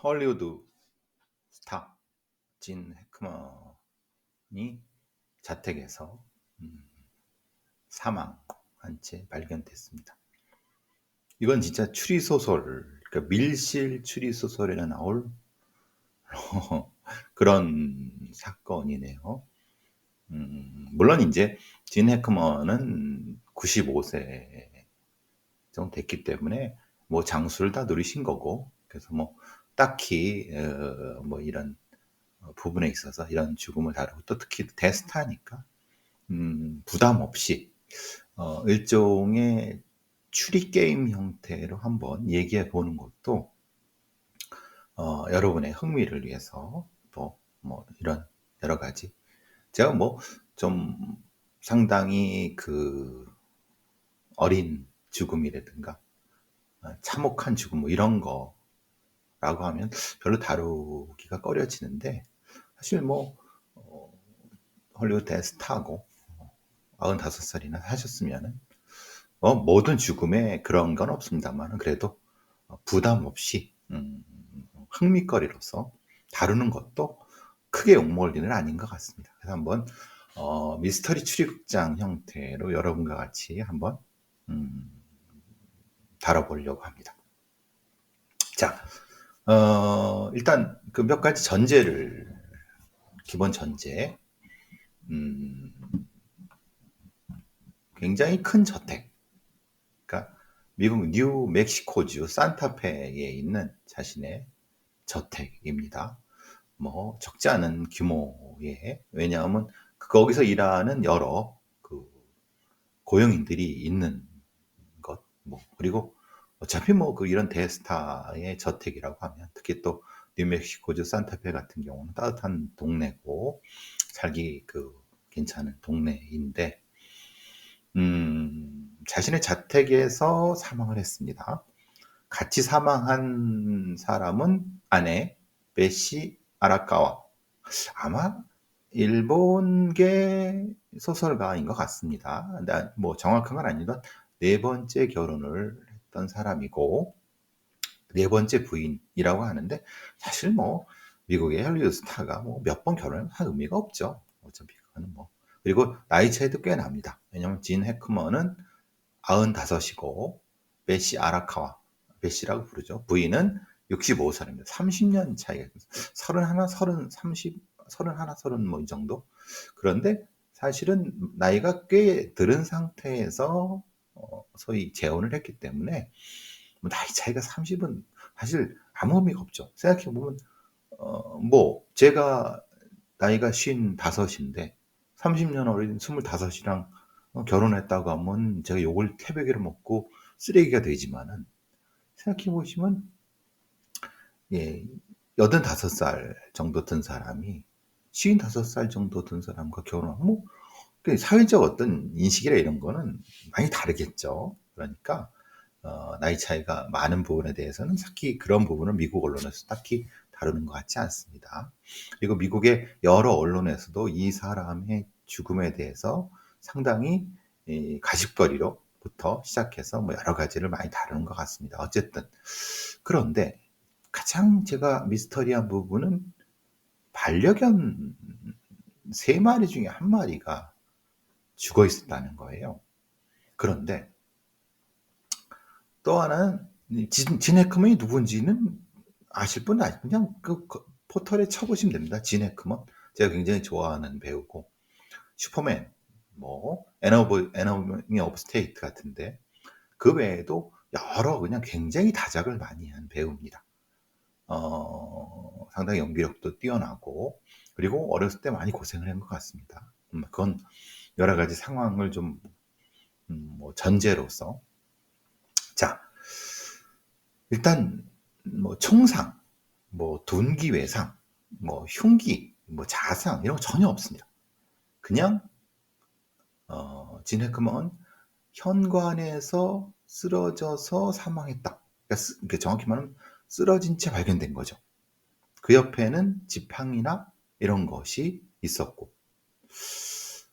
헐리우드 스타 진 해크먼이 자택에서 음, 사망한 채 발견됐습니다. 이건 진짜 추리소설, 그러니까 밀실 추리소설에 나올 그런 사건이네요. 물론 이제 진 해크먼은 95세 정도 됐기 때문에 뭐 장수를 다 누리신 거고, 그래서 뭐 딱히 뭐 이런 부분에 있어서 이런 죽음을 다루고, 또 특히 대스타니까 부담 없이 일종의 추리 게임 형태로 한번 얘기해 보는 것도 여러분의 흥미를 위해서, 또 뭐 이런 여러 가지, 제가 뭐 좀 상당히 그 어린 죽음이라든가 참혹한 죽음 뭐 이런 거라고 하면 별로 다루기가 꺼려지는데, 사실 뭐 어, 헐리우드 대스타고 95살이나 하셨으면은 모든 죽음에 그런 건 없습니다만, 그래도 부담 없이 흥미거리로서 다루는 것도 크게 욕먹을 일은 아닌 것 같습니다. 그래서 한번 미스터리 추리극장 형태로 여러분과 같이 한번 음, 다뤄보려고 합니다. 자, 일단 그 몇 가지 전제를, 기본 전제, 음, 굉장히 큰 저택, 그러니까 미국 뉴멕시코주 산타페에 있는 자신의 저택입니다. 뭐 적지 않은 규모의, 왜냐하면 거기서 일하는 여러 그 고용인들이 있는 것, 뭐 그리고 어차피 뭐 그 이런 대스타의 저택이라고 하면, 특히 또 뉴멕시코주 산타페 같은 경우는 따뜻한 동네고 살기 그 괜찮은 동네인데, 자신의 자택에서 사망을 했습니다. 같이 사망한 사람은 아내 베시 아라카와, 아마 일본계 소설가인 것 같습니다. 뭐 정확한 건 아니던 네 번째 결혼을 했던 사람이고 네 번째 부인이라고 하는데, 사실 뭐 미국의 헐리우드 스타가 뭐 몇 번 결혼하면 한 의미가 없죠. 어차피 그거는 뭐, 그리고 나이 차이도 꽤 납니다. 왜냐면 진 해크먼은 95이고 베시 아라카와, 베시라고 부르죠, 부인은 65살입니다. 30년 차이가 있어요. 31, 30, 30, 31, 30 뭐 이 정도. 그런데 사실은 나이가 꽤 들은 상태에서 소위 재혼을 했기 때문에 뭐 나이 차이가 30은 사실 아무 의미가 없죠. 생각해 보면 뭐 제가 나이가 55인데 30년 어린 25이랑 결혼했다고 하면 제가 욕을 태백이를 먹고 쓰레기가 되지만은, 생각해 보시면 예, 85살 정도 든 사람이 55살 정도 든 사람과 결혼하면 뭐 사회적 어떤 인식이나 이런 거는 많이 다르겠죠. 그러니까 나이 차이가 많은 부분에 대해서는 특히 그런 부분을 미국 언론에서 딱히 다루는 것 같지 않습니다. 그리고 미국의 여러 언론에서도 이 사람의 죽음에 대해서 상당히 가십거리로부터 시작해서 뭐 여러 가지를 많이 다루는 것 같습니다. 어쨌든 그런데 가장 제가 미스터리한 부분은 반려견 세 마리 중에 한 마리가 죽어 있었다는 거예요. 그런데 또 하나는 진 해크먼이 누군지는 아실 분은 아시죠? 그냥 그 포털에 쳐보시면 됩니다. 진 해크먼. 제가 굉장히 좋아하는 배우고, 슈퍼맨, 뭐 에너미 오브 스테이트 같은데, 그 외에도 여러 그냥 굉장히 다작을 많이 한 배우입니다. 상당히 연기력도 뛰어나고, 그리고 어렸을 때 많이 고생을 한 것 같습니다. 그건 여러 가지 상황을 좀 뭐 전제로서, 자, 일단 뭐 총상, 뭐 둔기외상, 뭐 흉기, 뭐 자상 이런 거 전혀 없습니다. 그냥 진 해크먼은 현관에서 쓰러져서 사망했다. 그러니까 정확히 말하면 쓰러진 채 발견된 거죠. 그 옆에는 지팡이나 이런 것이 있었고,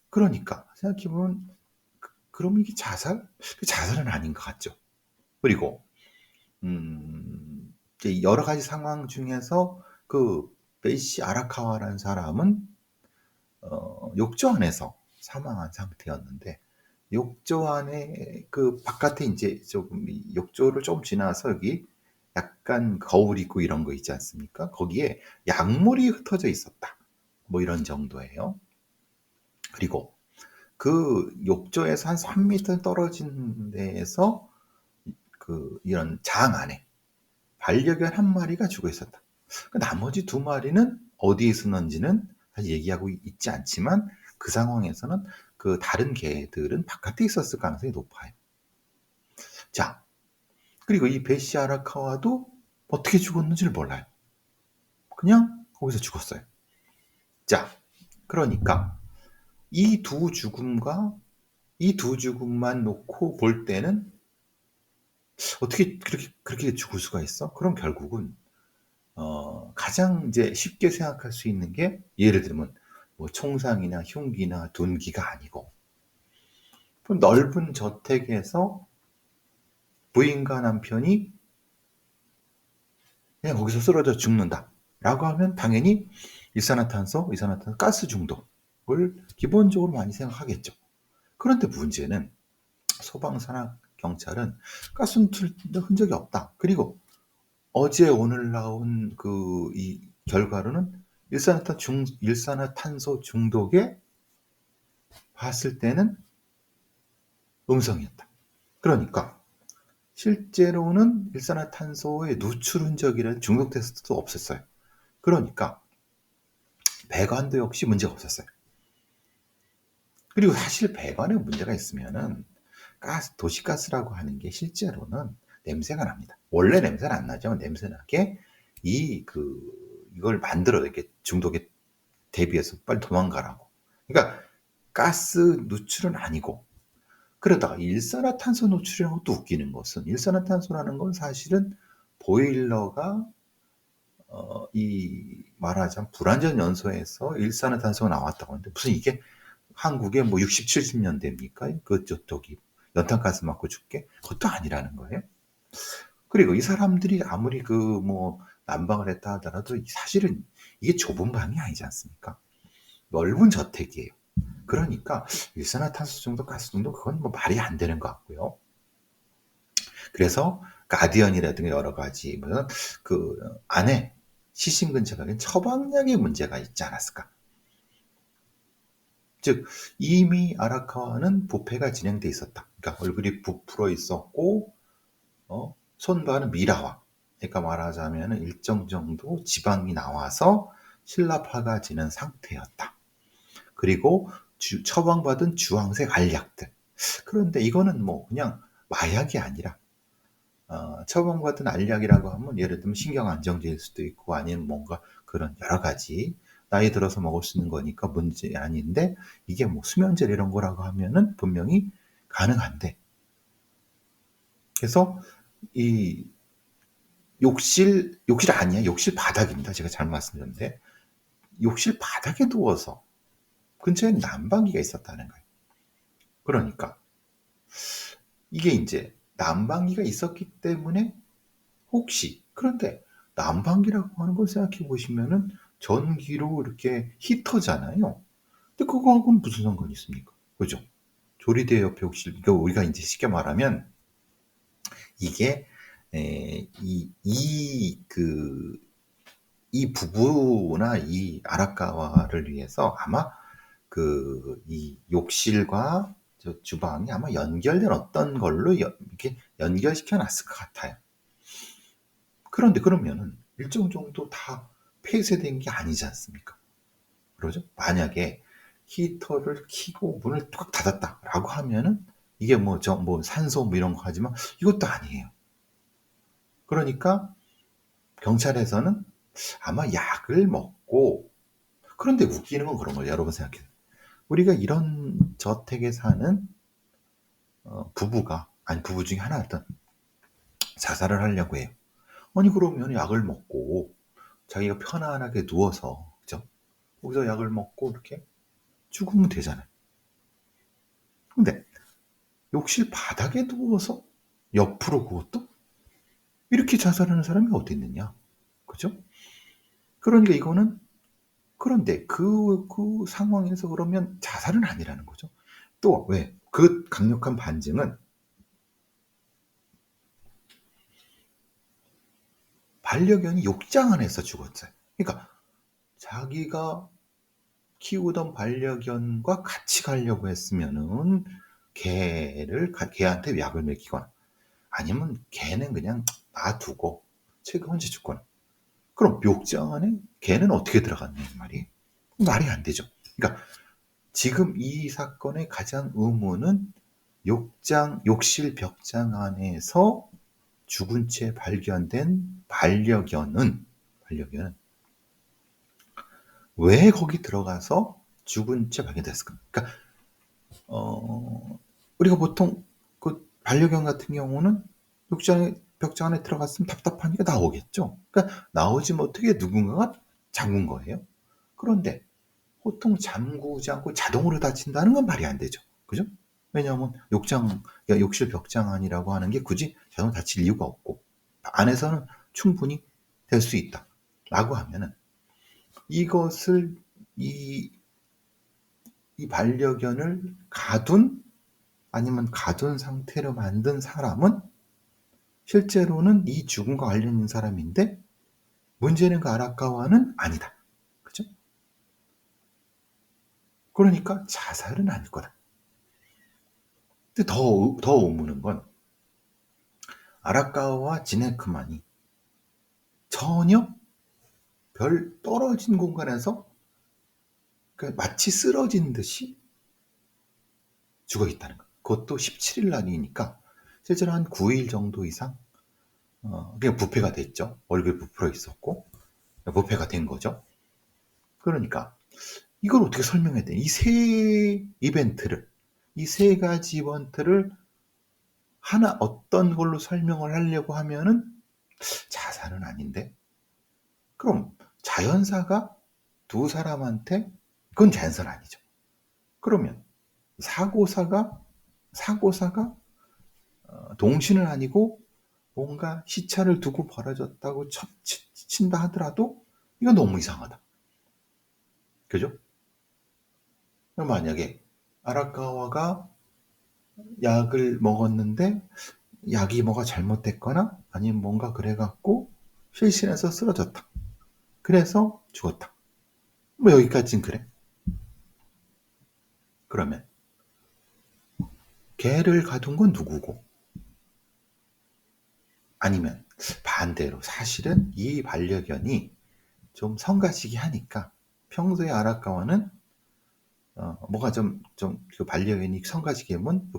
그러니까 생각해보면 그럼 이게 자살? 자살은 아닌 것 같죠. 그리고 이제 여러 가지 상황 중에서 그 베이시 아라카와라는 사람은 욕조 안에서 사망한 상태였는데, 욕조 안에 그 바깥에 이제 조금 욕조를 조금 지나서 여기 약간 거울 있고 이런 거 있지 않습니까? 거기에 약물이 흩어져 있었다. 뭐 이런 정도예요. 그리고 그 욕조에서 한 3m 떨어진 데에서 그 이런 장 안에 반려견 한 마리가 죽어 있었다. 그 나머지 두 마리는 어디에 있었는지는 사실 얘기하고 있지 않지만, 그 상황에서는 그 다른 개들은 바깥에 있었을 가능성이 높아요. 자, 그리고 이 베시 아라카와도 어떻게 죽었는지를 몰라요. 그냥 거기서 죽었어요. 자, 그러니까 이 두 죽음과 이 두 죽음만 놓고 볼 때는 어떻게 그렇게 죽을 수가 있어? 그럼 결국은 가장 이제 쉽게 생각할 수 있는 게, 예를 들면 뭐 총상이나 흉기나 둔기가 아니고 넓은 저택에서 부인과 남편이 그냥 거기서 쓰러져 죽는다라고 하면 당연히 일산화탄소, 가스 중독을 기본적으로 많이 생각하겠죠. 그런데 문제는 소방서나 경찰은 가스는 튼 흔적이 없다. 그리고 어제 오늘 나온 그 이 결과로는 일산화탄소 중독에 봤을 때는 음성이었다. 그러니까 실제로는 일산화탄소의 누출 흔적이라는 중독 테스트도 없었어요. 그러니까 배관도 역시 문제가 없었어요. 그리고 사실 배관에 문제가 있으면은 도시가스라고 하는 게 실제로는 냄새가 납니다. 원래 냄새는 안 나죠. 냄새 나게 이걸 만들어, 이렇게 중독에 대비해서 빨리 도망가라고. 그러니까 가스 누출은 아니고, 그러다가 일산화탄소 노출이라는 것도 웃기는 것은, 일산화탄소라는 건 사실은 보일러가 이 말하자면 불완전 연소에서 일산화탄소가 나왔다고 하는데, 무슨 이게 한국에 뭐 60, 70년대입니까? 저기 연탄가스 맞고 죽게? 그것도 아니라는 거예요. 그리고 이 사람들이 아무리 뭐 난방을 했다 하더라도 사실은 이게 좁은 방이 아니지 않습니까? 넓은 저택이에요. 그러니까 일산화탄소 정도, 가스 정도, 그건 뭐 말이 안 되는 것 같고요. 그래서 가디언이라든가 여러 가지 그 안에 시신 근처에 처방약의 문제가 있지 않았을까? 즉 이미 아라카와는 부패가 진행돼 있었다. 그러니까 얼굴이 부풀어 있었고, 손발은 미라와, 그러니까 말하자면 일정 정도 지방이 나와서 실라파가 지는 상태였다. 그리고 처방받은 주황색 알약들. 그런데 이거는 뭐 그냥 마약이 아니라, 처방받은 알약이라고 하면 예를 들면 신경안정제일 수도 있고, 아니면 뭔가 그런 여러 가지 나이 들어서 먹을 수 있는 거니까 문제 아닌데, 이게 뭐 수면제 이런 거라고 하면은 분명히 가능한데, 그래서 이 욕실 아니야. 욕실 바닥입니다. 제가 잘못 말씀드렸는데, 욕실 바닥에 누워서 근처에 난방기가 있었다는 거예요. 그러니까 이게 이제 난방기가 있었기 때문에, 혹시, 그런데 난방기라고 하는 걸 생각해 보시면은 전기로 이렇게 히터잖아요. 근데 그거하고는 무슨 상관이 있습니까? 그죠? 조리대 옆에 욕실, 그러니까 우리가 이제 쉽게 말하면 이게 이 부부나 이 아라카와를 위해서 아마 이 욕실과 저 주방이 아마 연결된 어떤 걸로 이렇게 연결시켜 놨을 것 같아요. 그런데 그러면은 일정 정도 다 폐쇄된 게 아니지 않습니까? 그러죠? 만약에 히터를 켜고 문을 꽉 닫았다라고 하면은 이게 뭐 산소 뭐 이런 거 하지만 이것도 아니에요. 그러니까 경찰에서는 아마 약을 먹고, 그런데 웃기는 건 그런 거예요. 여러분 생각해요. 우리가 이런 저택에 사는 부부 중에 하나였던 자살을 하려고 해요. 아니 그러면 약을 먹고 자기가 편안하게 누워서, 그죠? 거기서 약을 먹고 이렇게 죽으면 되잖아요. 근데 욕실 바닥에 누워서 옆으로, 그것도 이렇게 자살하는 사람이 어디 있느냐. 그죠? 그러니까 이거는 그런데 그 상황에서 그러면 자살은 아니라는 거죠. 또 왜? 그 강력한 반증은 반려견이 욕장 안에서 죽었어요. 그러니까 자기가 키우던 반려견과 같이 가려고 했으면은 걔한테 약을 먹이거나 아니면 걔는 그냥 놔두고 책을 혼자 죽거나. 그럼 욕장 안에 걔는 어떻게 들어갔냐 이 말이. 말이 안 되죠. 그러니까 지금 이 사건의 가장 의문은 욕실 벽장 안에서 죽은 채 발견된 반려견은 왜 거기 들어가서 죽은 채 발견됐을까? 그러니까 우리가 보통 그 반려견 같은 경우는 벽장 안에 들어갔으면 답답하니까 나오겠죠. 그러니까 나오지 못하게 누군가가 잠근 거예요. 그런데 보통 잠그지 않고 자동으로 닫힌다는 건 말이 안 되죠. 그죠? 왜냐하면 욕실 벽장 안이라고 하는 게 굳이 자동으로 닫힐 이유가 없고 안에서는 충분히 될 수 있다. 라고 하면은 이것을 이, 이 반려견을 가둔 아니면 가둔 상태로 만든 사람은 실제로는 이 죽음과 관련 있는 사람인데 문제는 그 아라카와는 아니다. 그죠? 그러니까 자살은 아닐 거다. 근데 더 의문인 건 아라카와와 지네크만이 전혀 별 떨어진 공간에서 마치 쓰러진 듯이 죽어 있다는 거. 그것도 17일 날이니까 실제로 한 9일 정도 이상 그냥 부패가 됐죠. 얼굴 부풀어 있었고 부패가 된 거죠. 그러니까 이걸 어떻게 설명해야 돼? 이 세 가지 이벤트를 하나 어떤 걸로 설명을 하려고 하면은 자살은 아닌데 그럼 자연사가 두 사람한테 그건 자연사는 아니죠. 그러면 사고사가 동신은 아니고 뭔가 시차를 두고 벌어졌다고 친다 하더라도 이건 너무 이상하다. 그죠? 만약에 아라카와가 약을 먹었는데 약이 뭐가 잘못됐거나 아니면 뭔가 그래갖고 실신해서 쓰러졌다. 그래서 죽었다. 뭐 여기까지는 그래. 그러면 개를 가둔 건 누구고? 아니면 반대로 사실은 이 반려견이 좀 성가시기 하니까 평소에 아라카와는 뭐가 그 반려견이 성가시게면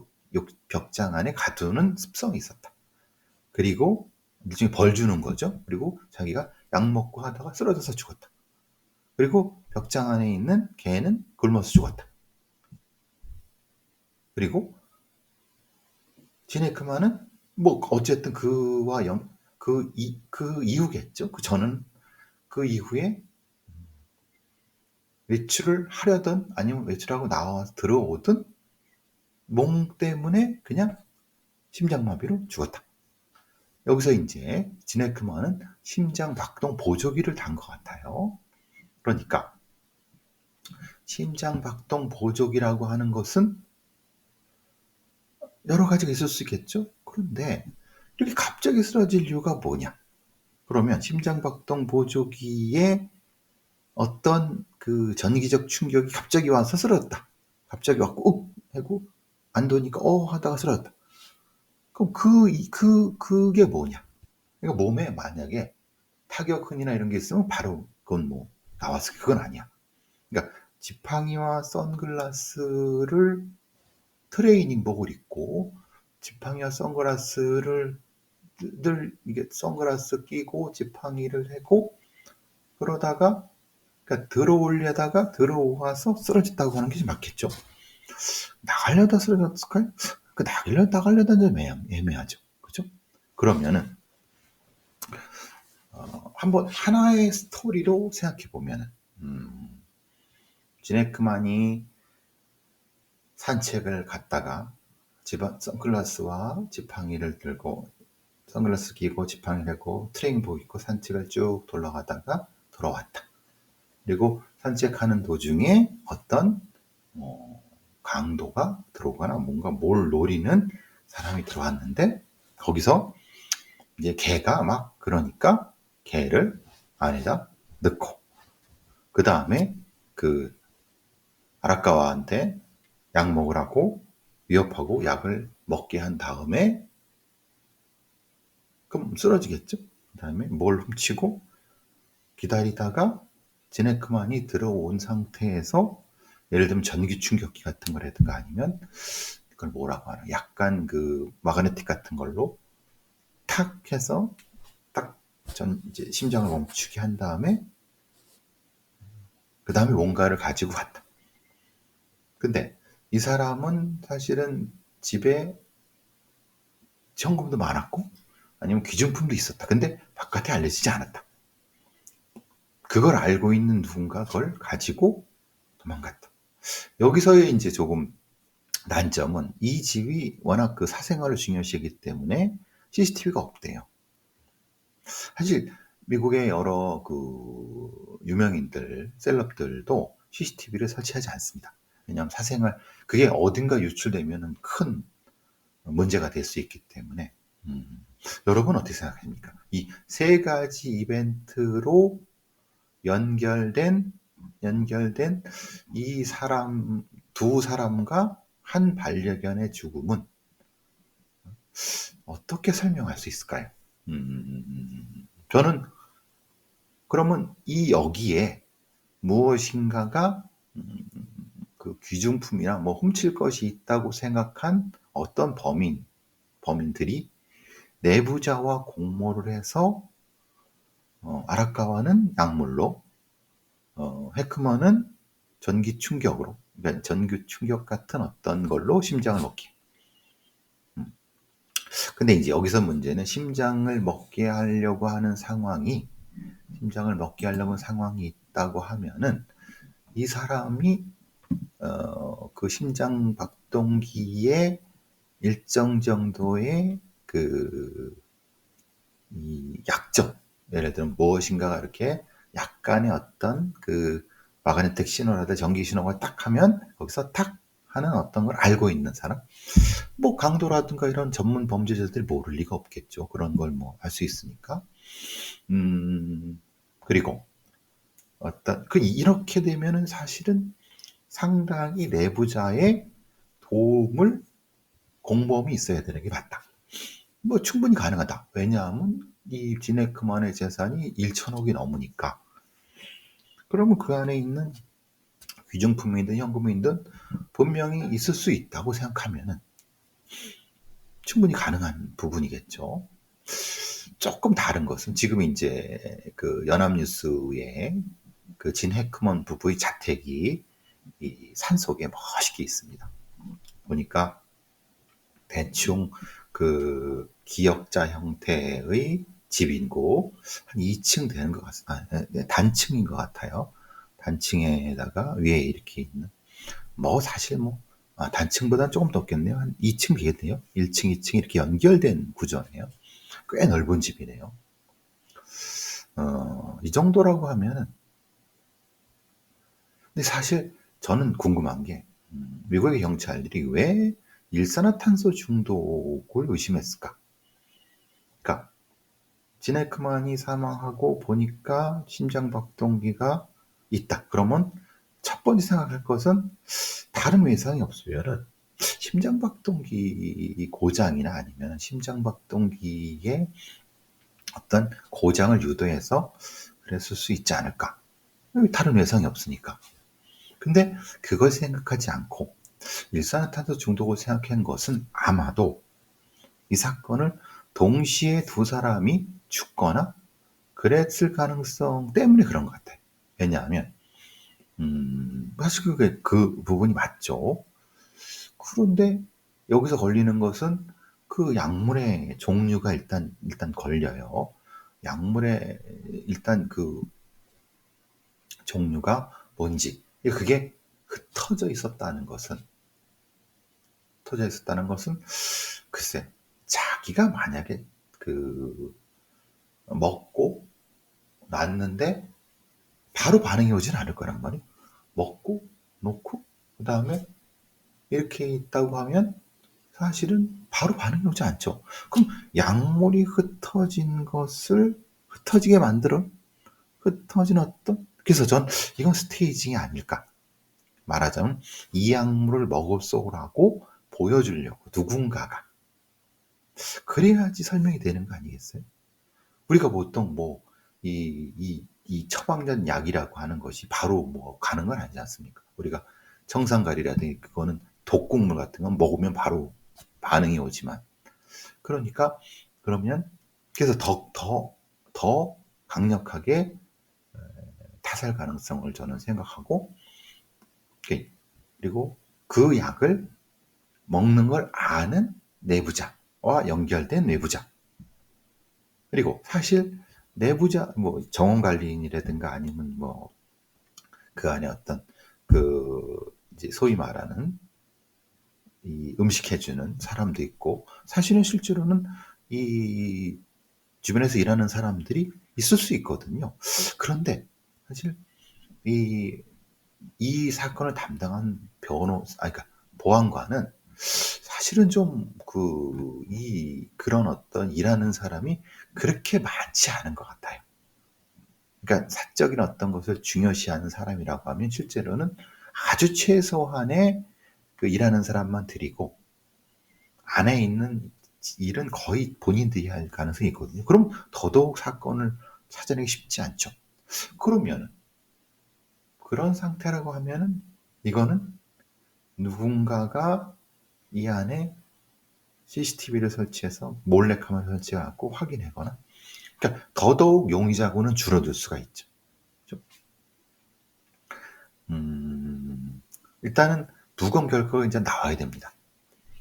벽장 안에 가두는 습성이 있었다. 그리고 일종의 벌 주는 거죠. 그리고 자기가 약 먹고 하다가 쓰러져서 죽었다. 그리고 벽장 안에 있는 개는 굶어서 죽었다. 그리고 지네크만은 뭐 어쨌든 그 이후겠죠. 저는 그 이후에 외출을 하려던 아니면 외출하고 나와서 들어오든 몸 때문에 그냥 심장마비로 죽었다. 여기서 이제 지네크만은 심장 박동 보조기를 단 것 같아요. 그러니까 심장 박동 보조기라고 하는 것은 여러 가지가 있을 수 있겠죠. 그런데 이렇게 갑자기 쓰러질 이유가 뭐냐? 그러면 심장 박동 보조기에 어떤 그 전기적 충격이 갑자기 와서 쓰러졌다. 갑자기 왔고 하고 안 도니까 하다가 쓰러졌다. 그럼 그게 뭐냐? 그러니까 몸에 만약에 타격흔이나 이런 게 있으면 바로 그건 뭐 나왔을 그건 아니야. 그러니까 지팡이와 선글라스를 트레이닝복을 입고 지팡이와 선글라스를 이게 선글라스 끼고 지팡이를 하고 그러다가 그러니까 들어오려다가 들어와서 쓰러졌다고 하는 게 맞겠죠. 나가려다 쓰러졌을까요? 그 나가려다는 좀 애매하죠. 그죠? 그러면은 한번 하나의 스토리로 생각해 보면은 지네크만이 산책을 갔다가 선글라스와 지팡이를 들고 선글라스 끼고 지팡이 들고 트레이닝복 입고 산책을 쭉 돌아가다가 돌아왔다. 그리고 산책하는 도중에 어떤 강도가 들어오거나 뭔가 뭘 노리는 사람이 들어왔는데 거기서 이제 개가 막 그러니까 개를 안에다 넣고 그 다음에 그 아라카와한테 약 먹으라고 위협하고 약을 먹게 한 다음에 그럼 쓰러지겠죠? 그 다음에 뭘 훔치고 기다리다가 지네크만이 들어온 상태에서 예를 들면 전기 충격기 같은 거라든가 아니면 그걸 뭐라고 하나 약간 그 마그네틱 같은 걸로 탁 해서 딱 이제 심장을 멈추게 한 다음에 그 다음에 뭔가를 가지고 갔다. 근데 이 사람은 사실은 집에 현금도 많았고 아니면 귀중품도 있었다. 근데 바깥에 알려지지 않았다. 그걸 알고 있는 누군가 그걸 가지고 도망갔다. 여기서의 이제 조금 난점은 이 집이 워낙 그 사생활을 중요시하기 때문에 CCTV가 없대요. 사실 미국의 여러 그 유명인들, 셀럽들도 CCTV를 설치하지 않습니다. 왜냐하면 사생활, 그게 어딘가 유출되면 큰 문제가 될 수 있기 때문에. 여러분 어떻게 생각하십니까? 이 세 가지 이벤트로 연결된 이 사람, 두 사람과 한 반려견의 죽음은 어떻게 설명할 수 있을까요? 저는 그러면 이 여기에 무엇인가가 그 귀중품이나 뭐 훔칠 것이 있다고 생각한 어떤 범인들이 내부자와 공모를 해서 아라카와는 약물로, 헤크먼은 전기 충격으로, 그러니까 전기 충격 같은 어떤 걸로 심장을 먹기. 근데 이제 여기서 문제는 심장을 먹게 하려고 하는 상황이 있다고 하면은 이 사람이 그 심장 박동기에 일정 정도의 이 약점, 예를 들면 무엇인가가 이렇게 약간의 어떤 그 마그네틱 신호라든지 전기 신호가 딱 하면 거기서 탁 하는 어떤 걸 알고 있는 사람, 뭐 강도라든가 이런 전문 범죄자들이 모를 리가 없겠죠. 그런 걸 뭐 알 수 있으니까. 그리고 어떤 이렇게 되면은 사실은 상당히 내부자의 도움을 공범이 있어야 되는 게 맞다. 뭐 충분히 가능하다. 왜냐하면 이 디네크만의 재산이 1천억이 넘으니까. 그러면 그 안에 있는 귀중품이든 현금이든 분명히 있을 수 있다고 생각하면은 충분히 가능한 부분이겠죠. 조금 다른 것은 지금 이제 그 연합뉴스에 그 진 해크먼 부부의 자택이 이 산속에 멋있게 있습니다. 보니까 대충 그 기역자 형태의 집이고 한 2층 되는 것 같습니다. 단층인 것 같아요. 단층에다가 위에 이렇게 있는 뭐 사실 뭐 단층보다는 조금 더 없겠네요. 한 2층 되겠네요. 1층, 2층 이렇게 연결된 구조네요. 꽤 넓은 집이네요. 이 정도라고 하면 근데 사실 저는 궁금한 게 미국의 경찰들이 왜 일산화탄소 중독을 의심했을까? 그러니까 지네크만이 사망하고 보니까 심장박동기가 있다. 그러면 첫 번째 생각할 것은 다른 외상이 없으면 심장박동기 고장이나 아니면 심장박동기의 어떤 고장을 유도해서 그랬을 수 있지 않을까. 다른 외상이 없으니까. 근데 그걸 생각하지 않고 일산화탄소 중독을 생각한 것은 아마도 이 사건을 동시에 두 사람이 죽거나 그랬을 가능성 때문에 그런 것 같아요. 왜냐하면 사실 그게 그 부분이 맞죠. 그런데 여기서 걸리는 것은 그 약물의 종류가 일단 걸려요. 약물의 일단 그 종류가 뭔지 그게 흩어져 있었다는 것은 글쎄 자기가 만약에 그 먹고 놨는데 바로 반응이 오진 않을 거란 말이에요. 먹고 놓고 그다음에 이렇게 있다고 하면 사실은 바로 반응이 오지 않죠. 그럼 약물이 흩어지게 만들어 흩어진 어떤, 그래서 전 이건 스테이징이 아닐까. 말하자면 이 약물을 먹었소라고 보여주려고 누군가가, 그래야지 설명이 되는 거 아니겠어요? 우리가 보통 뭐 이 처방전 약이라고 하는 것이 바로 뭐 가는 건 아니지 않습니까? 우리가 청산가리라든지 그거는 독국물 같은 건 먹으면 바로 반응이 오지만, 그러니까 그러면 그래서 더 강력하게 타살 가능성을 저는 생각하고, 그리고 그 약을 먹는 걸 아는 내부자와 연결된 내부자, 그리고 사실 내부자 뭐 정원관리인이라든가 아니면 뭐 그 안에 어떤 그 이제 소위 말하는 이 음식 해주는 사람도 있고, 사실은 실제로는 이 주변에서 일하는 사람들이 있을 수 있거든요. 그런데 사실 이, 이 사건을 담당한 그러니까 보안관은 사실은 좀 그런 어떤 일하는 사람이 그렇게 많지 않은 것 같아요. 그러니까 사적인 어떤 것을 중요시하는 사람이라고 하면 실제로는 아주 최소한의 그 일하는 사람만 들이고 안에 있는 일은 거의 본인들이 할 가능성이 있거든요. 그럼 더더욱 사건을 찾아내기 쉽지 않죠. 그러면 그런 상태라고 하면은 이거는 누군가가 이 안에 CCTV를 설치해서 몰래카메라 설치해갖고 확인하거나, 그러니까 더더욱 용의자고는 줄어들 수가 있죠. 일단은 부검 결과가 이제 나와야 됩니다.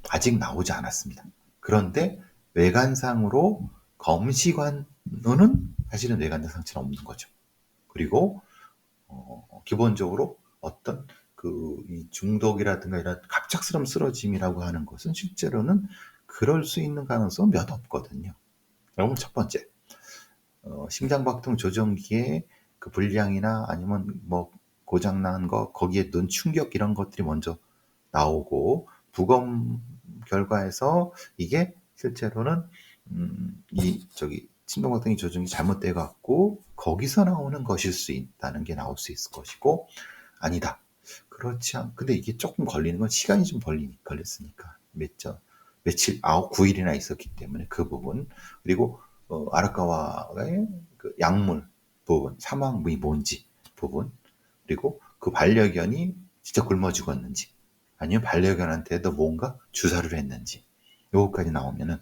아직 나오지 않았습니다. 그런데 외관상으로 검시관으로는 사실은 외관상 상처는 없는 거죠. 그리고 기본적으로 어떤 이 중독이라든가 이런 갑작스러운 쓰러짐이라고 하는 것은 실제로는 그럴 수 있는 가능성은 몇 없거든요. 그러면 첫 번째, 심장박동 조정기의 그 불량이나 아니면 뭐 고장난 거, 거기에 눈 충격 이런 것들이 먼저 나오고, 부검 결과에서 이게 실제로는 심장박동기 조정이 잘못돼 갖고 거기서 나오는 것일 수 있다는 게 나올 수 있을 것이고, 아니다, 그렇지 않 근데 이게 조금 걸리는 건 시간이 좀 걸렸으니까 며칠 9일이나 있었기 때문에 그 부분, 그리고 아라카와의 그 약물 부분, 사망이 뭔지 부분, 그리고 그 반려견이 진짜 굶어 죽었는지 아니면 반려견한테도 뭔가 주사를 했는지, 요거까지 나오면은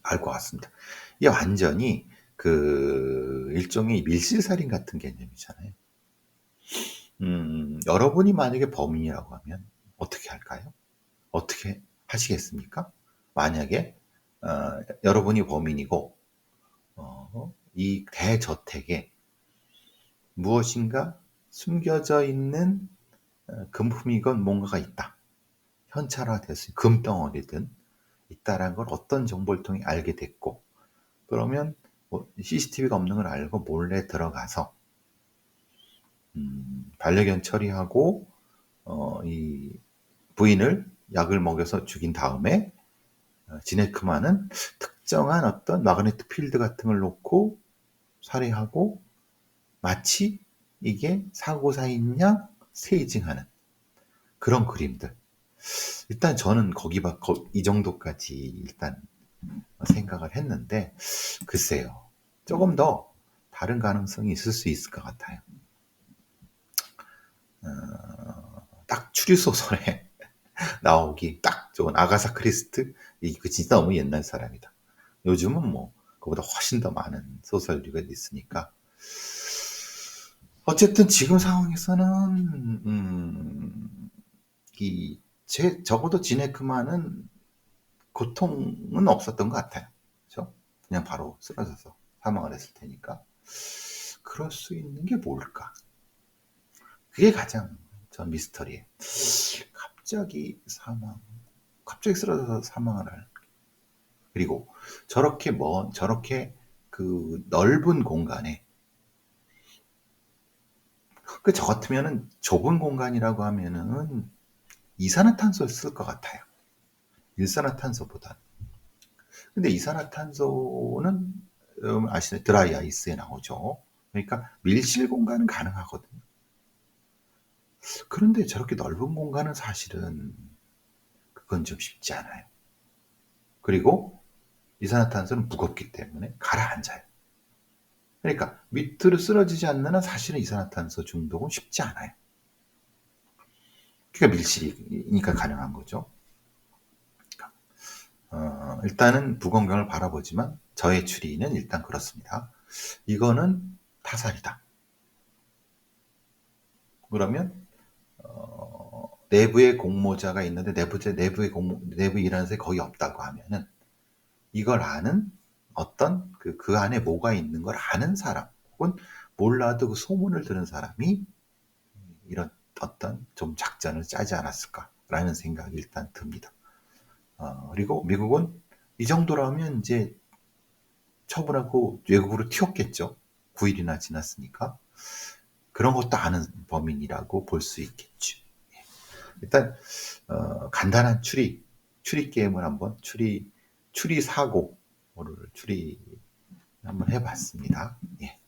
알 것 같습니다. 이게 완전히 그 일종의 밀실살인 같은 개념이잖아요. 여러분이 만약에 범인이라고 하면 어떻게 할까요? 어떻게 하시겠습니까? 만약에 여러분이 범인이고 이 대저택에 무엇인가 숨겨져 있는 금품이건 뭔가가 있다. 현찰화될 수 있는 금덩어리든 있다라는 걸 어떤 정보를 통해 알게 됐고, 그러면 뭐 CCTV가 없는 걸 알고 몰래 들어가서 반려견 처리하고 이 부인을 약을 먹여서 죽인 다음에 지네크만은 특정한 어떤 마그네틱 필드 같은 걸 놓고 살해하고, 마치 이게 사고사인 양 스테이징하는 그런 그림들. 일단 저는 이 정도까지 일단 생각을 했는데, 글쎄요, 조금 더 다른 가능성이 있을 수 있을 것 같아요. 딱 추리소설에 나오기 딱 좋은 아가사 크리스트, 이거 진짜 너무 옛날 사람이다. 요즘은 뭐 그보다 훨씬 더 많은 소설류가 있으니까, 어쨌든 지금 상황에서는 적어도 지네크만은 고통은 없었던 것 같아요. 그렇죠? 그냥 바로 쓰러져서 사망을 했을 테니까. 그럴 수 있는 게 뭘까? 그게 가장 전 미스터리예요. 갑자기 쓰러져서 사망을 할. 그리고 저렇게 그 넓은 공간에 저 같으면은 좁은 공간이라고 하면은 이산화탄소를 쓸 것 같아요. 일산화탄소보다. 근데 이산화탄소는 아시나요? 드라이 아이스에 나오죠. 그러니까 밀실 공간은 가능하거든요. 그런데 저렇게 넓은 공간은 사실은 그건 좀 쉽지 않아요. 그리고 이산화탄소는 무겁기 때문에 가라앉아요. 그러니까 밑으로 쓰러지지 않는 한 사실은 이산화탄소 중독은 쉽지 않아요. 그러니까 밀실이니까 가능한 거죠. 일단은 부건강을 바라보지만 저의 추리는 일단 그렇습니다. 이거는 타살이다. 그러면 내부에 공모자가 있는데 내부에 일하는 사람이 거의 없다고 하면은 이걸 아는 어떤 그 안에 뭐가 있는 걸 아는 사람 혹은 몰라도 그 소문을 들은 사람이 이런 어떤 좀 작전을 짜지 않았을까라는 생각이 일단 듭니다. 그리고 미국은 이 정도라면 이제 처분하고 외국으로 튀었겠죠. 9일이나 지났으니까. 그런 것도 아는 범인이라고 볼 수 있겠죠. 일단 간단한 추리 게임을 한번 추리 사고를 추리 한번 해봤습니다. 예.